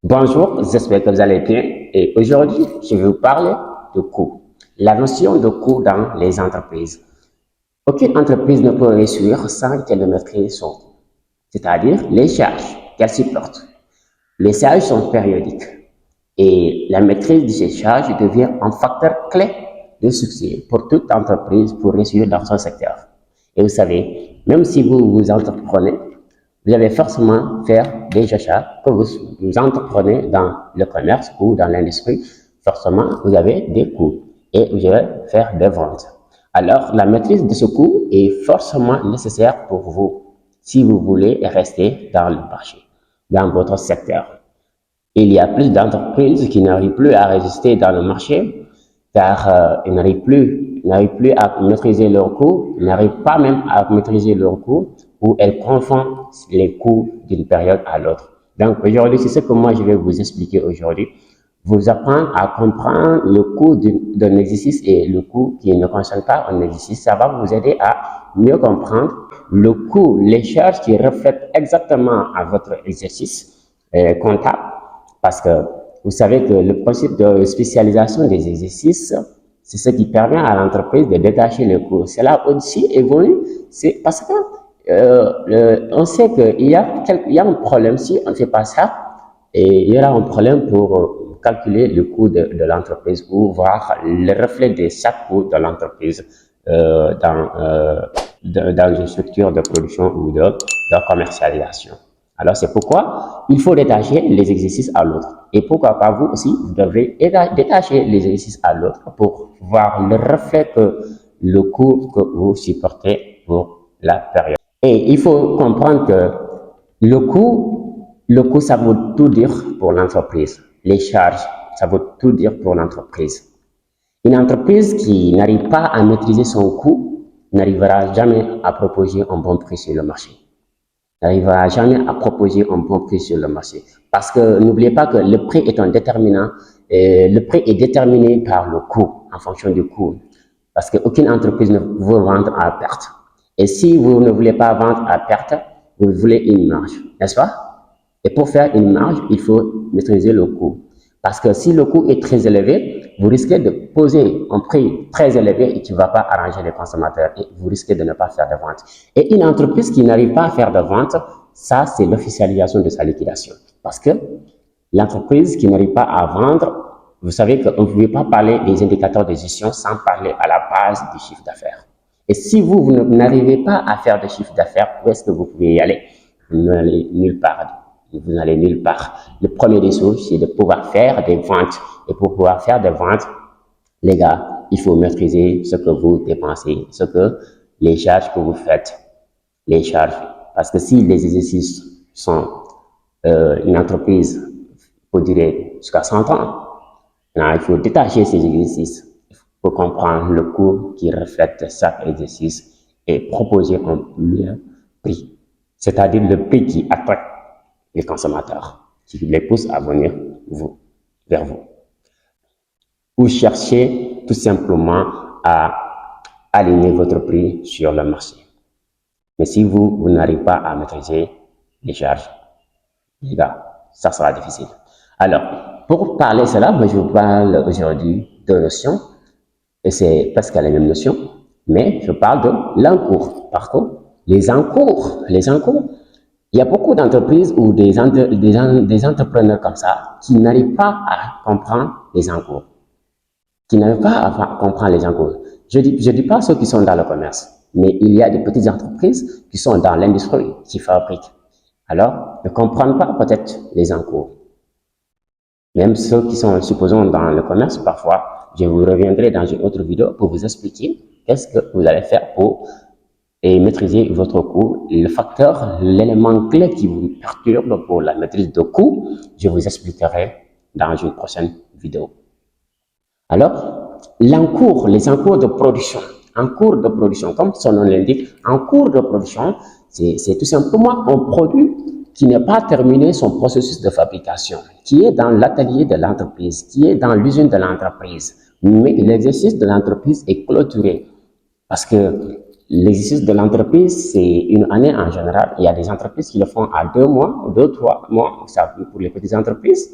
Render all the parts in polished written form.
Bonjour, j'espère que vous allez bien et aujourd'hui, je vais vous parler de coût. La notion de coût dans les entreprises. Aucune entreprise ne peut réussir sans qu'elle ne maîtrise son coût, c'est-à-dire les charges qu'elle supporte. Les charges sont périodiques et la maîtrise de ces charges devient un facteur clé de succès pour toute entreprise pour réussir dans son secteur. Et vous savez, même si vous entreprenez, vous allez forcément faire des achats que vous entreprenez dans le commerce ou dans l'industrie. Forcément, vous avez des coûts et vous allez faire des ventes. Alors, la maîtrise de ce coût est forcément nécessaire pour vous si vous voulez rester dans le marché, dans votre secteur. Il y a plus d'entreprises qui n'arrivent plus à résister dans le marché car ils n'arrivent plus à maîtriser leurs coûts, ils n'arrivent pas même à maîtriser leurs coûts ou elles confondent les coûts d'une période à l'autre. Donc aujourd'hui, c'est ce que moi je vais vous expliquer aujourd'hui. Vous apprendre à comprendre le coût d'un exercice et le coût qui ne concerne pas un exercice. Ça va vous aider à mieux comprendre le coût, les charges qui reflètent exactement à votre exercice comptable. Parce que vous savez que le principe de spécialisation des exercices, c'est ce qui permet à l'entreprise de détacher les coûts. Cela aussi évolue, c'est parce que on sait qu'il y a un problème si on ne fait pas ça, et il y aura un problème pour calculer le coût de l'entreprise ou voir le reflet de chaque coût de l'entreprise dans une structure de production ou de commercialisation. Alors, c'est pourquoi il faut détacher les exercices à l'autre. Et pourquoi pas vous aussi, vous devez détacher les exercices à l'autre pour voir le reflet que le coût que vous supportez pour la période. Et il faut comprendre que le coût, ça veut tout dire pour l'entreprise. Les charges, ça veut tout dire pour l'entreprise. Une entreprise qui n'arrive pas à maîtriser son coût n'arrivera jamais à proposer un bon prix sur le marché. N'arrivera jamais à proposer un bon prix sur le marché. Parce que n'oubliez pas que le prix est un déterminant. Le prix est déterminé par le coût, en fonction du coût. Parce qu'aucune entreprise ne veut vendre à perte. Et si vous ne voulez pas vendre à perte, vous voulez une marge, n'est-ce pas? Et pour faire une marge, il faut maîtriser le coût. Parce que si le coût est très élevé, vous risquez de poser un prix très élevé et qui ne va pas arranger les consommateurs et vous risquez de ne pas faire de vente. Et une entreprise qui n'arrive pas à faire de vente, ça c'est l'officialisation de sa liquidation. Parce que l'entreprise qui n'arrive pas à vendre, vous savez qu'on ne pouvait pas parler des indicateurs de gestion sans parler à la base du chiffre d'affaires. Et si vous n'arrivez pas à faire de chiffre d'affaires, où est-ce que vous pouvez y aller? Vous n'allez nulle part. Vous n'allez nulle part. Le premier des choses, c'est de pouvoir faire des ventes. Et pour pouvoir faire des ventes, les gars, il faut maîtriser ce que vous dépensez, les charges que vous faites, les charges. Parce que si les exercices sont une entreprise pour durer jusqu'à 100 ans, il faut détacher ces exercices pour comprendre le coût qui reflète chaque exercice et proposer un meilleur prix, c'est-à-dire le prix qui attraque les consommateurs, qui les pousse à venir vers vous. Ou cherchez tout simplement à aligner votre prix sur le marché. Mais si vous n'arrivez pas à maîtriser les charges, les gars, ça sera difficile. Alors, pour parler de cela, je vous parle aujourd'hui de notions, et c'est presque la même notion, mais je parle de l'encours. Par contre, les encours, il y a beaucoup d'entreprises ou des entrepreneurs comme ça qui n'arrivent pas à comprendre les encours. Je ne dis pas ceux qui sont dans le commerce, mais il y a des petites entreprises qui sont dans l'industrie, qui fabriquent. Alors, ne comprennent pas peut-être les encours. Même ceux qui sont, supposons, dans le commerce, parfois, je vous reviendrai dans une autre vidéo pour vous expliquer qu'est-ce que vous allez faire pour maîtriser votre coût. Le facteur, l'élément clé qui vous perturbe pour la maîtrise de coût, je vous expliquerai dans une prochaine vidéo. Alors, les encours de production. En cours de production, comme son nom l'indique, en cours de production, c'est tout simplement un produit qui n'a pas terminé son processus de fabrication, qui est dans l'atelier de l'entreprise, qui est dans l'usine de l'entreprise. Mais l'exercice de l'entreprise est clôturé parce que l'exercice de l'entreprise, c'est une année en général. Il y a des entreprises qui le font à 2 mois, 2, 3 mois, ça pour les petites entreprises,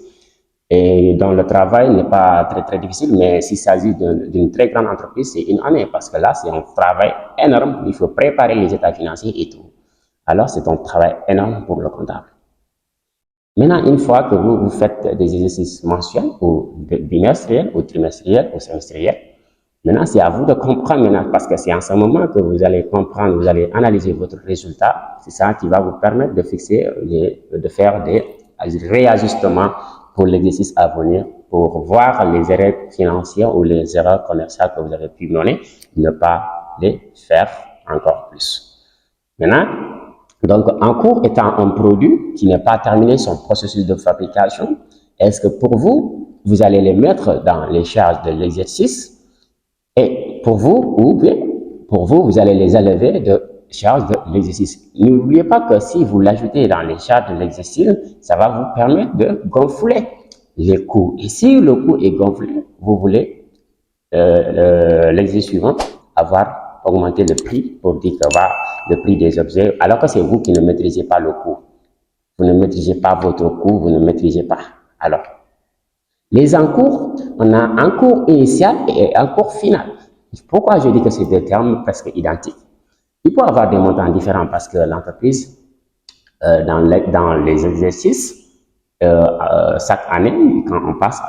et dont le travail n'est pas très, très difficile, mais s'il s'agit d'une très grande entreprise, c'est une année, parce que là, c'est un travail énorme. Il faut préparer les états financiers et tout. Alors, c'est un travail énorme pour le comptable. Maintenant, une fois que vous faites des exercices mensuels, ou bimestriels, ou trimestriels, ou semestriels, maintenant, c'est à vous de comprendre maintenant, parce que c'est en ce moment que vous allez comprendre, vous allez analyser votre résultat. C'est ça qui va vous permettre de fixer, de faire des réajustements pour l'exercice à venir, pour voir les erreurs financières ou les erreurs commerciales que vous avez pu mener, ne pas les faire encore plus. Maintenant, donc, en cours étant un produit qui n'est pas terminé son processus de fabrication, est-ce que pour vous, vous allez les mettre dans les charges de l'exercice et pour vous, ou bien pour vous, vous allez les élever de charges de l'exercice. N'oubliez pas que si vous l'ajoutez dans les charges de l'exercice, ça va vous permettre de gonfler les coûts. Et si le coût est gonflé, vous voulez l'exercice suivant avoir augmenté le prix pour dire que va le prix des objets, alors que c'est vous qui ne maîtrisez pas le coût. Vous ne maîtrisez pas votre coût, vous ne maîtrisez pas. Alors, les encours, on a encours initial et encours final. Pourquoi je dis que c'est des termes presque identiques? Il peut y avoir des montants différents parce que l'entreprise, dans les exercices, chaque année, quand on passe,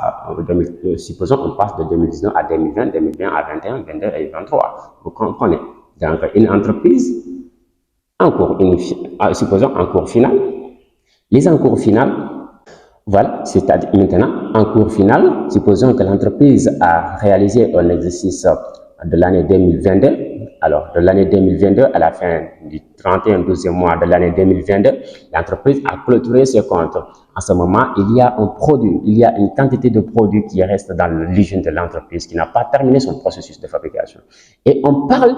supposons on passe de 2019 à 2020, 2020 à 21, 22 et 23. Vous comprenez? Donc, une entreprise, supposons en cours final. Les encours finaux, voilà, c'est-à-dire maintenant, en cours final, supposons que l'entreprise a réalisé un exercice de l'année 2022. Alors, de l'année 2022 à la fin du 31/12e mois de l'année 2022, l'entreprise a clôturé ses comptes. En ce moment, il y a un produit, il y a une quantité de produits qui reste dans l'usine de l'entreprise, qui n'a pas terminé son processus de fabrication. Et on parle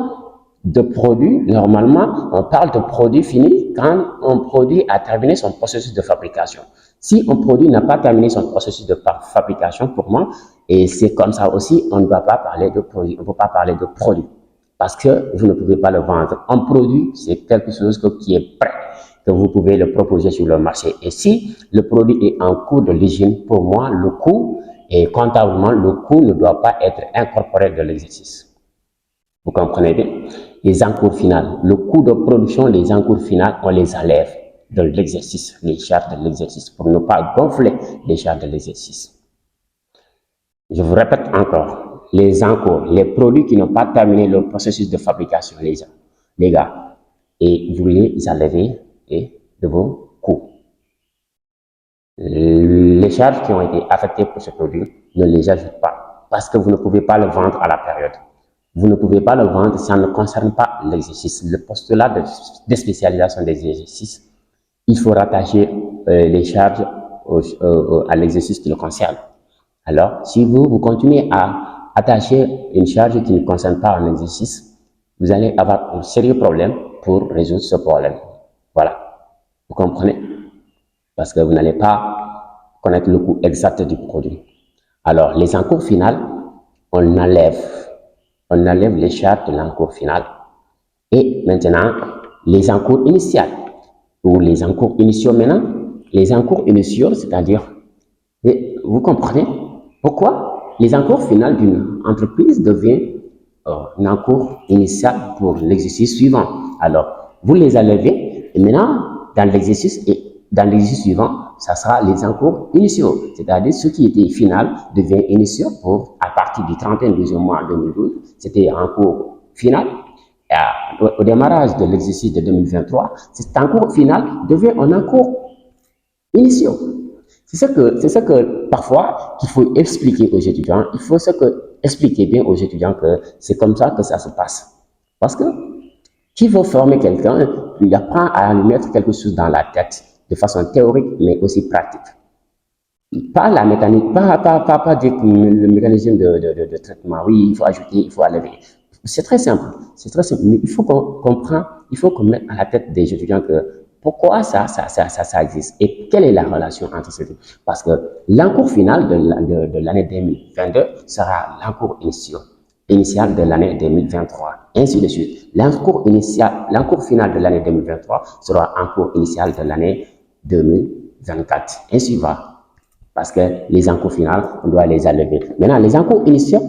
de produits, normalement, on parle de produits finis quand un produit a terminé son processus de fabrication. Si un produit n'a pas terminé son processus de fabrication, pour moi, et c'est comme ça aussi, on ne doit pas parler de produit, on ne peut pas parler de produit, parce que vous ne pouvez pas le vendre. Un produit, c'est quelque chose qui est prêt, que vous pouvez le proposer sur le marché. Et si le produit est en cours de l'hygiène, pour moi, le coût, et comptablement, le coût ne doit pas être incorporé de l'exercice. Vous comprenez bien? Les encours finaux, le coût de production, les encours finaux, on les enlève de l'exercice, les charges de l'exercice, pour ne pas gonfler les charges de l'exercice. Je vous répète encore, les encours, les produits qui n'ont pas terminé le processus de fabrication, les gars, et vous les enlevez de vos coûts. Les charges qui ont été affectées pour ce produit, ne les ajoutez pas, parce que vous ne pouvez pas le vendre à la période. Vous ne pouvez pas le vendre, ça ne concerne pas l'exercice. Le postulat de spécialisation des exercices, il faut rattacher les charges à l'exercice qui le concerne. Alors, si vous continuez à attacher une charge qui ne concerne pas un exercice, vous allez avoir un sérieux problème pour résoudre ce problème. Voilà. Vous comprenez? Parce que vous n'allez pas connaître le coût exact du produit. Alors, les encours finaux, on enlève les charges de l'encours final. Et maintenant, les encours initiaux, ou les encours initiaux maintenant, les encours initiaux, c'est-à-dire, vous comprenez pourquoi les encours finaux d'une entreprise deviennent un encours initial pour l'exercice suivant. Alors, vous les enlevez, et maintenant, dans l'exercice suivant, ça sera les encours initiaux, c'est-à-dire ce qui était final devient initial pour, à partir du 31/12 mois 2012, c'était un cours final. Au démarrage de l'exercice de 2023, cet encours final devient un encours initial. C'est ce que parfois qu'il faut expliquer aux étudiants. Il faut expliquer bien aux étudiants que c'est comme ça que ça se passe. Parce que qui veut former quelqu'un, il apprend à lui mettre quelque chose dans la tête de façon théorique, mais aussi pratique. Pas la mécanique, pas dire le mécanisme de traitement. Oui, il faut ajouter, il faut enlever. C'est très simple, mais il faut qu'on comprenne, il faut qu'on mette à la tête des étudiants que pourquoi ça existe et quelle est la relation entre ces deux. Parce que l'encours final de l'année 2022 sera l'encours initial. initial de l'année 2023, ainsi de suite. L'encours final de l'année 2023 sera encours initial de l'année 2024, ainsi va. Parce que les encours finaux, on doit les enlever. Maintenant, les encours initiaux,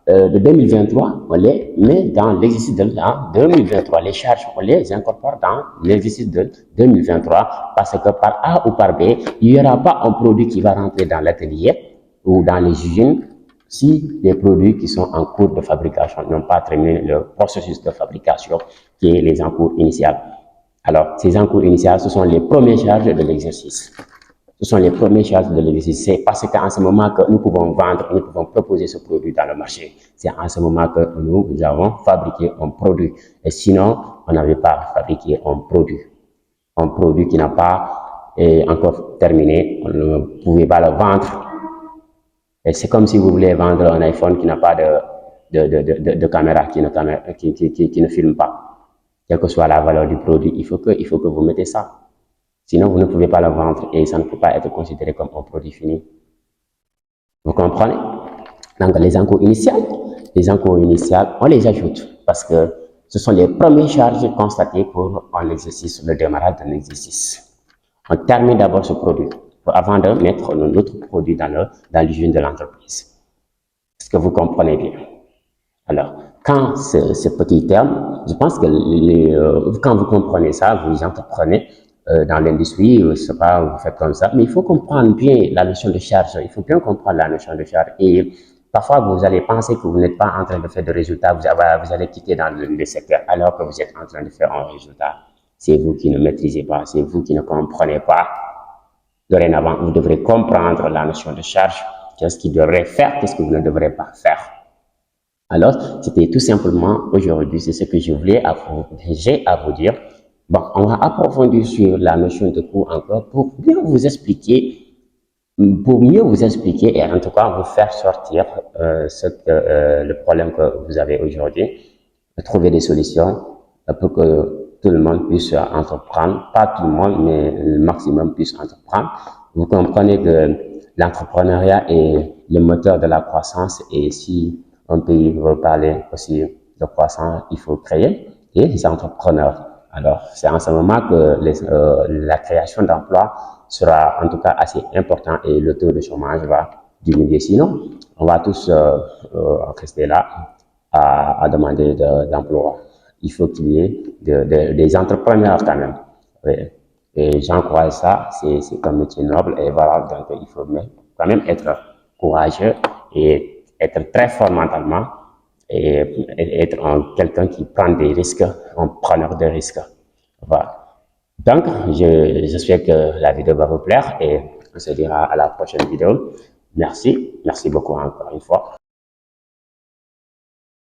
de 2023, on les met dans l'exercice de 2023. Les charges, on les incorpore dans l'exercice de 2023 parce que par A ou par B, il n'y aura pas un produit qui va rentrer dans l'atelier ou dans les usines si les produits qui sont en cours de fabrication n'ont pas terminé le processus de fabrication qui est les encours initiales. Alors, ces encours initiales, ce sont les premières charges de l'exercice. Ce sont les premières charges de l'exercice. C'est parce qu'en ce moment que nous pouvons vendre, nous pouvons proposer ce produit dans le marché. C'est en ce moment que nous avons fabriqué un produit. Et sinon, on n'avait pas fabriqué un produit. Un produit qui n'a pas encore terminé, on ne pouvait pas le vendre. Et c'est comme si vous voulez vendre un iPhone qui n'a pas de caméra, qui ne filme pas. Quelle que soit la valeur du produit, il faut que vous mettez ça. Sinon, vous ne pouvez pas le vendre et ça ne peut pas être considéré comme un produit fini. Vous comprenez? Donc, les encours initiales, on les ajoute parce que ce sont les premières charges constatées pour un exercice, le démarrage d'un exercice. On termine d'abord ce produit avant de mettre notre produit dans l'usine de l'entreprise. Est-ce que vous comprenez bien? Alors, quand ce petit terme, je pense que quand vous comprenez ça, vous entreprenez dans l'industrie, je sais pas, vous faites comme ça, mais il faut comprendre bien la notion de charge, il faut bien comprendre la notion de charge et parfois vous allez penser que vous n'êtes pas en train de faire de résultats, vous allez quitter dans le secteur alors que vous êtes en train de faire un résultat. C'est vous qui ne maîtrisez pas, c'est vous qui ne comprenez pas. Dorénavant, vous devrez comprendre la notion de charge, qu'est-ce qu'il devrait faire, qu'est-ce que vous ne devrez pas faire. Alors, c'était tout simplement aujourd'hui, c'est ce que j'ai à vous dire. Bon, on va approfondir sur la notion de coût encore pour bien vous expliquer, pour mieux vous expliquer et en tout cas vous faire sortir le problème que vous avez aujourd'hui, trouver des solutions pour que tout le monde puisse entreprendre, pas tout le monde, mais le maximum puisse entreprendre. Vous comprenez que l'entrepreneuriat est le moteur de la croissance et si un pays veut parler aussi de croissance, il faut créer des entrepreneurs. Alors, c'est en ce moment que la création d'emplois sera en tout cas assez important et le taux de chômage va diminuer. Sinon, on va tous rester là à demander d'emploi. Il faut qu'il y ait des entrepreneurs quand même. Oui. Et j'encourage ça, c'est un métier noble et voilà, donc il faut quand même être courageux et être très fort mentalement et être quelqu'un qui prend des risques, un preneur de risques. Voilà. Donc, j'espère que la vidéo va vous plaire et on se dira à la prochaine vidéo. Merci beaucoup encore une fois.